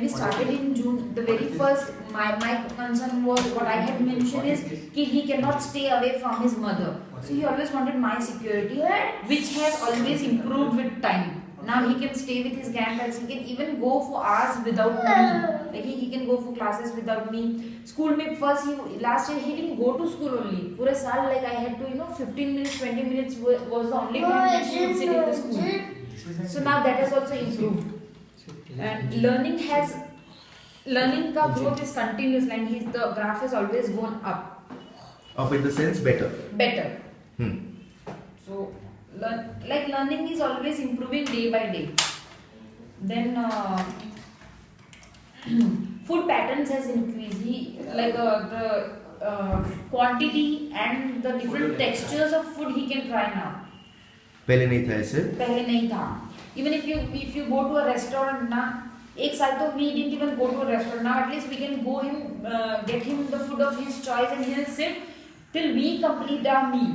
we started in June, the very first my concern was what I had mentioned is कि he cannot stay away from his mother. So he always wanted my security, which has always improved with time. Now he can stay with his grandparents. He can even go for hours without me. Like he can go for classes without me. School में first last year he didn't go to school only. पूरे साल like I had to 15 minutes 20 minutes was the only time that she would sit in the school. So now that has also improved. And learning ka growth is continuous, like the graph has always gone up. Up in the sense better. So learning is always improving day by day. Then food patterns has increased. The quantity and the different textures of food he can try now. पहले नहीं था ऐसे. पहले नहीं था. Even if you go to a restaurant ना, एक साल तो we didn't even go to a restaurant. Now at least we can get him the food of his choice and he'll sit till we complete our meal.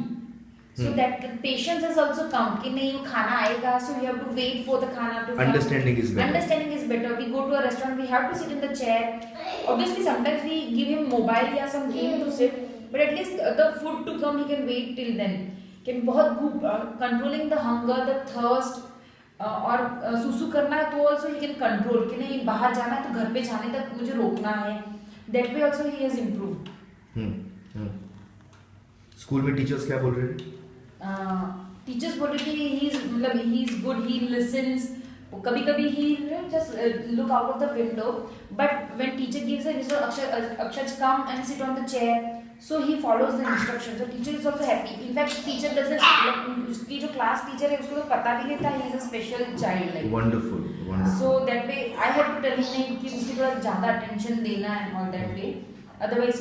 So that the patience has also come कि नहीं वो खाना आएगा, so you have to wait for the खाना to come. Understanding is better. Understanding is better. We go to a restaurant, we have to sit in the chair. Obviously sometimes we give him mobile या some game to sit, but at least the food to come he can wait till then. कि बहुत भूख, controlling the hunger, the thirst, और सुसु करना है तो also he can control कि नहीं बाहर जाना है तो घर पे जाने तक मुझे रोकना है. That way also he has improved. School में टीचर्स क्या बोल रहे हैं? टीचर्स बोल रहे कि he is good, he listens. कभी कभी he just look out of the window, but when teacher gives a result, Akshaj come and sit on the chair. So he follows the instructions. So teacher is also happy. In fact, teacher doesn't. उसकी जो class teacher है उसको तो पता भी नहीं था he is a special child. Like. Wonderful. So that way I have to tell him नहीं कि उसको थोड़ा ज़्यादा attention देना and all that way. Otherwise,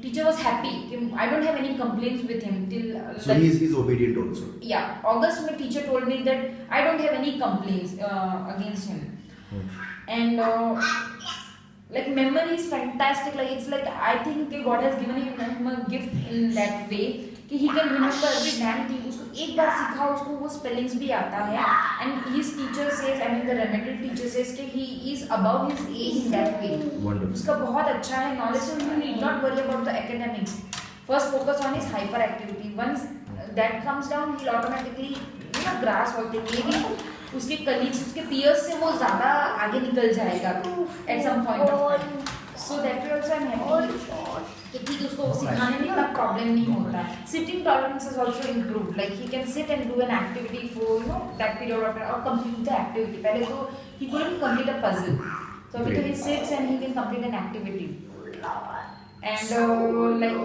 teacher was happy. I don't have any complaints with him till. So he's obedient also. Yeah, August my teacher told me that I don't have any complaints against him, and. Like memory is fantastic. Like it's like I think God has given him a gift in that way कि he can remember every damn thing. उसको एक बार सीखा उसको वो spellings भी आता है. And his teacher says, I mean the remedial teacher says कि he is above his age in that way. Wonderful. उसका बहुत अच्छा है knowledge, so you need not worry about the academics. First focus on his hyperactivity. Once that comes down, he'll automatically grasp all things. Maybe उसके colleagues उसके piers से वो ज़्यादा आगे निकल जाएगा at some point of time. So that way also I'm happy कि ठीक उसको सिखाने में इतना प्रॉब्लम नहीं होता. Sitting tolerance has also improved. Like he can sit and do an activity for that period of time or complete the activity. पहले तो he couldn't complete a puzzle. So अभी तो he sits and he can complete an activity. And like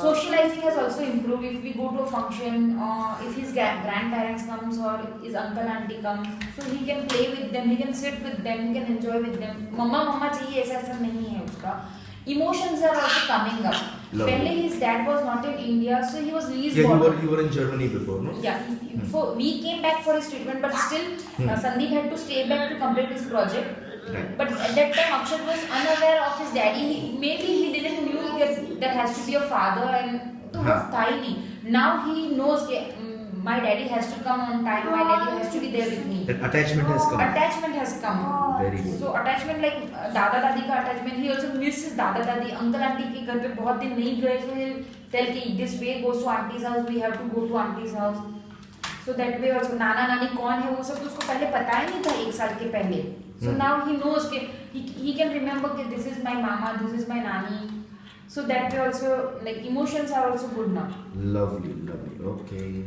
socializing has also improved. If we go to a function, if his grandparents comes or his uncle auntie comes, so he can play with them, he can sit with them, he can enjoy with them. मम्मा चाहिए ऐसा नहीं है उसका. Emotions are also coming up. पहले his dad was not in India, so he was released. Yeah, you were in Germany before, no? Yeah, we came back for his treatment, but still Sandeep had to stay back to complete his project. Right. But at that time Akshat was unaware of his daddy. Maybe he didn't knew that there has to be a father and तो वो था ही नहीं. Now he knows that my daddy has to come on time. My daddy has to be there with me. That attachment has come. Attachment has come. Very good. So attachment like दादा दादी का attachment. He also misses दादा दादी. Uncle auntie के घर पे बहुत दिन नहीं गए, so he'll tell कि this way goes to auntie's house. We have to go to auntie's house. So that way also नाना नानी कौन है वो सब उसको पहले पता ही नहीं था एक साल के पहले. So now he knows that he can remember that this is my mama, this is my nani. So that way also like emotions are also good now. Lovely. Okay.